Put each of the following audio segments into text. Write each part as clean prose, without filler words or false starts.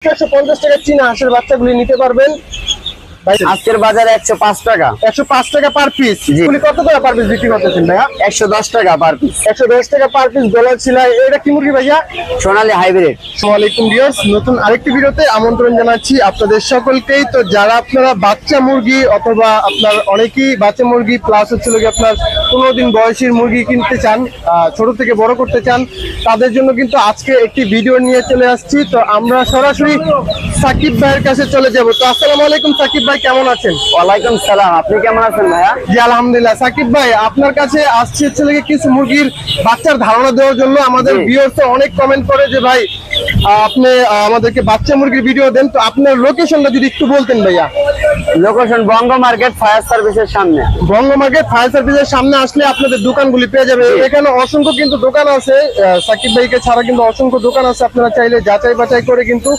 150 টাকা চীনা হাঁসের বাচ্চাগুলি নিতে পারবেন। আজকের বাজারে 105 টাকা। 105 টাকা পার পিস। এগুলি কত টাকা পার পিস বিক্রি করতেছেন ভাইয়া? 110 টাকা পার পিস। 110 টাকা পার পিস গলার ছিলাই। এটা কি মুরগি ভাইয়া? সোনালী হাইব্রিড। আসসালামু আলাইকুম ভিউয়ার্স, নতুন আরেকটি ভিডিওতে আমন্ত্রণ জানাচ্ছি আপনাদের সকলকেই। তো যারা আপনারা বাচ্চা মুরগি অথবা আপনার অনেকেই বাচ্চা মুরগি প্লাস হচ্ছে আপনার 15 দিন বয়সীর মুরগি কিনতে চান, ছোট থেকে বড় করতে চান, তাদের জন্য কিন্তু আজকে একটি ভিডিও নিয়ে চলে আসছি। তো আমরা সরাসরি সাকিব ভাইয়ের কাছে চলে যাব। তো আসসালামু আলাইকুম সাকিব ভাই, কেমন আছেন? ওয়ালাইকুম সালাম, আপনি কেমন আছেন ভাইয়া? জি আলহামদুলিল্লাহ। সাকিব ভাই, আপনার কাছে আসছে হচ্ছে কিছু মুরগির বাচ্চার ধারণা দেওয়ার জন্য। আমাদের ভিউয়ার্স অনেক কমেন্ট করে যে ভাই আপনি আমাদেরকে বাচ্চা মুরগির ভিডিও দেন। তো আপনার লোকেশনটা যদি একটু বলতেন ভাইয়া। লোকেশন বঙ্গ মার্কেট ফায়ার সার্ভিসের সামনে। বঙ্গ মার্কেট ফায়ার সার্ভিসের সামনে আসলে আপনাদের দোকানগুলি পেয়ে যাবে। এখানে অসংখ্য কিন্তু দোকান আছে, সাকিব ভাইকে ছাড়া কিন্তু অসংখ্য দোকান আছে। আপনারা চাইলে যাচাই বাছাই করে কিন্তু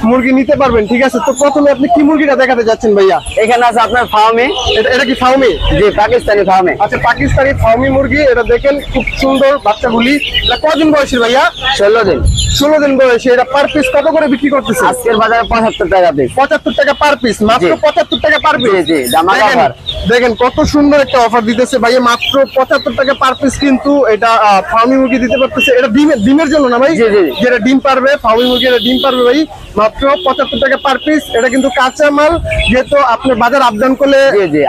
মুরগি নিতে পারবেন। ঠিক আছে, তো প্রথমে আপনি কি মুরগিটা দেখাতে যাচ্ছেন ভাইয়া? এখানে আছে আপনার ফার্মি। এটা কি ফার্মি? জি, পাকিস্তানি ফার্মি। আচ্ছা, পাকিস্তানি ফার্মি মুরগি। এটা দেখেন খুব সুন্দর বাচ্চাগুলি। এটা কদিন বয়সী ভাইয়া? 16 দিন। 16 দিন বয়সী। এটা পার পিস কত করে বিক্রি করতেছে? আজকের বাজারে 75 টাকা পিস। 75 টাকা পার পিস। মাত্র 75 টাকা পার পিস। জি, ধামাকা অফার। দেখেন কত সুন্দর একটা অফার দিতেছে ভাইয়া, মাত্র 75 টাকা পার পিস। কিন্তু এটা ফার্মি মুরগি দিতে পারতেছে। এটা ডিমের জন্য না ভাই? জি জি, যেটা ডিম পারবে ফার্মি মুরগি, এটা ডিম পারবে ভাই। মাত্র 75 টাকা পার পিস। এটা কিন্তু কাঁচা মাল, যেহেতু আপনি বাজার আপডাউন করলে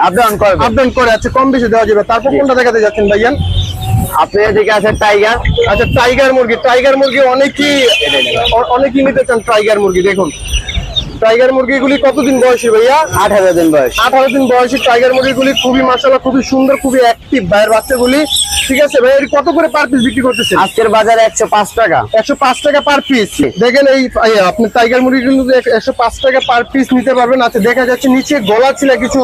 আপডাউন করে আছে, কম বেশি দেওয়া যাবে। তারপর কোনটা দেখাতে যাচ্ছেন ভাইয়া? আপনি এদিকে আছে টাইগার। আচ্ছা, টাইগার মুরগি অনেকেই নিতে চান টাইগার মুরগি। দেখুন টাইগার মুরগিগুলি কতদিন বয়সী ভাইয়া? 18 দিন বয়স। 18 দিন বয়সী টাইগার মুরগিগুলি খুবই মাশাআল্লাহ, খুবই সুন্দর, খুবই অ্যাক্টিভ ভাইয়ের বাচ্চাগুলি। ঠিক আছে ভাই, কত করে পার পিস বিক্রি করতেছেন? আজকের বাজারে 105 টাকা। 105 টাকা পার পিস। দেখেন এই আপনি টাইগার মুরগিগুলো 105 টাকা পার পিস নিতে পারবেন। আচ্ছা, দেখা যাচ্ছে নিচে গলা ছিল কিছু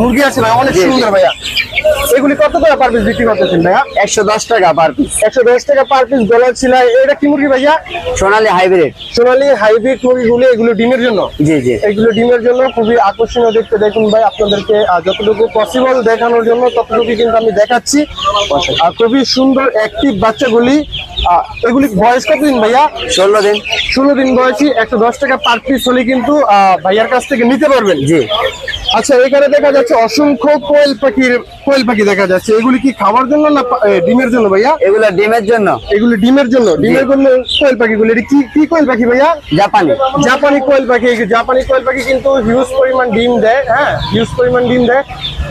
মুরগি আছে ভাই, অনেক সুন্দর ভাইয়া। এগুলি কত করে পার পিস বিক্রি করতেছেন ভাইয়া? 110 টাকা পার পিস। 110 টাকা পার পিস গলা ছিল। এটা কি মুরগি ভাইয়া? সোনালী হাইব্রিড। সোনালী হাইব্রিড মুরগিগুলি। এগুলো ডিমের জন্য? জি জি, এগুলো ডিমের জন্য। খুবই আকর্ষণীয় দেখতে। দেখুন ভাই, আপনাদেরকে যতটুকু পসিবল দেখানোর জন্য ততটুকু কিন্তু আমি দেখাচ্ছি। খুবই সুন্দর অ্যাক্টিভ বাচ্চাগুলি। এগুলি বয়স কতদিন ভাইয়া? 16 দিন। 16 দিন বয়সী। 110 টাকা পার পিস হলে কিন্তু ভাইয়ার কাছ থেকে নিতে পারবেন। জি। আচ্ছা, এখানে দেখা যাচ্ছে অসংখ্য কোয়েল পাখি দেখা যাচ্ছে। এগুলি কি খাওয়ার জন্য না ডিমের জন্য ভাইয়া? এগুলো ডিমের জন্য। এগুলি ডিমের জন্য কোয়েল পাখিগুলি। এটা কি কোয়েল পাখি ভাইয়া? জাপানি কোয়েল পাখি। জাপানি কোয়েল পাখি কিন্তু হিউজ পরিমাণ ডিম দেয়। হ্যাঁ, হিউজ পরিমাণ ডিম দেয়।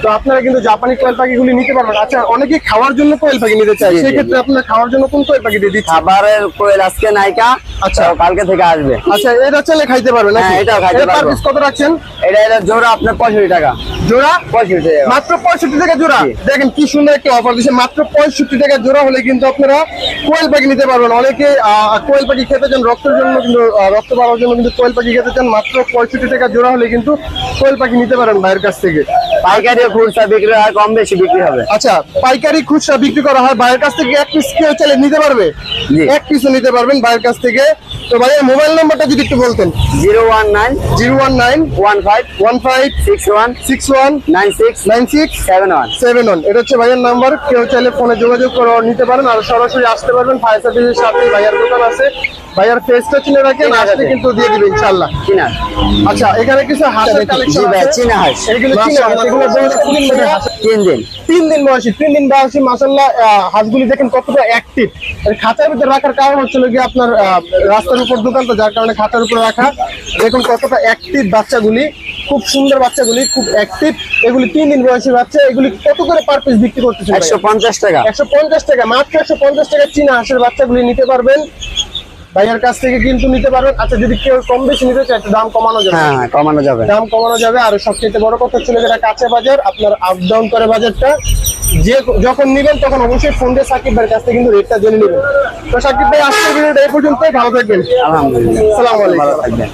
তো আপনারা কিন্তু জাপানি কোয়েল পাখিগুলি নিতে পারবেন। আচ্ছা, অনেকে খাওয়ার জন্য কোয়েল পাখি নিতে চায়, সেক্ষেত্রে আপনারা খাওয়ার জন্য কোন কোয়েল পাখি দিয়ে দিচ্ছেন? খাবারের কোয়েল আজকে নাইকা। আচ্ছা, কালকে থেকে আসবে। আচ্ছা, এটা চলে খাইতে পারবেন? হ্যাঁ, এটাও খাইতে পারবেন। পার পিস কত রাখছেন? এটা জোড়া আপনার 65 টাকা। জোড়া 65 টাকা। মাত্র 65 টাকা জোড়া। দেখেন কি সুন্দর একটা অফার দিচ্ছে। মাত্র 65 টাকা জোড়া হলে কিন্তু আপনারা কোয়েল পাখি নিতে পারবেন। অনেকে কোয়েল পাখি খেতে চান রক্তের জন্য, কিন্তু রক্ত বাড়ার জন্য কিন্তু কোয়েল পাখি খেতে চান। মাত্র 65 টাকা জোড়া হলে কিন্তু কোয়েল পাখি নিতে পারেন ভাইয়ের কাছ থেকে। পাইকারি খুচরা বিক্রি হয়, কম বেশি বিক্রি হবে। আচ্ছা, পাইকারি খুচরা বিক্রি করা হয়। ভাইয়ের কাছ থেকে এক পিস কেউ চাইলে নিতে পারবে? এক পিসও নিতে পারবেন ভাইয়ের কাছ থেকে। তো ভাইয়ের মোবাইল নাম্বারটা যদি একটু বলতেন। 019 15 61 96 71। এটা হচ্ছে ভাইয়ের নাম্বার। কেউ চাইলে ফোনে যোগাযোগ করে নিতে পারেন, আর সরাসরি আসতে পারবেন। ফায়ার সার্ভিসের সাথে ভাইয়ার দোকান আছে। ভাইয়ার ফেসটা চিনে রাখেন, আসলে কিন্তু দিয়ে দিবে ইনশাআল্লাহ। আচ্ছা, এখানে কিছু হাঁসের কালেকশন আছে। চীনা হাঁস। এগুলো চীনা হাঁস। এগুলো বয়স 3 দিন বয়সী। 3 দিন বয়সী মাশাআল্লাহ। হাঁসগুলি দেখেন কতটা অ্যাক্টিভ। খাঁচার ভিতরে রাখার কারণ হচ্ছিল কি আপনার রাস্তার উপর দোকান, তো যার কারণে খাঁচার উপরে রাখা। দেখুন কতটা অ্যাক্টিভ বাচ্চাগুলি, খুব সুন্দর বাচ্চাগুলি, খুব অ্যাক্টিভ। এগুলি 3 দিন বয়সী বাচ্চা। এগুলি কত করে পার পিস বিক্রি করতেছে? 150 টাকা। 150 টাকা। মাত্র 150 টাকা চীনা হাঁসের বাচ্চাগুলি নিতে পারবেন ভাইয়ার কাছ থেকে কিন্তু নিতে পারবেন। আচ্ছা, যদি কেউ কম বেশি নিতে চায় দাম কমানো যাবে? হ্যাঁ, কমানো যাবে। দাম কমানো যাবে। আর সবচেয়ে বড় কথা ছিল যেটা কাঁচা বাজার, আপনার আপ ডাউন করে বাজারটা। যখন নিবেন তখন অবশ্যই ফোন দিয়ে সাকিব ভাইয়ের কাছ থেকে কিন্তু রেটটা জেনে নেবেন। তো সাকিব ভাই, আজকের ভিডিওটা এই পর্যন্তই। ভালো থাকবেন। আলহামদুলিল্লাহ। আসসালামু আলাইকুম। ভালো থাকবেন।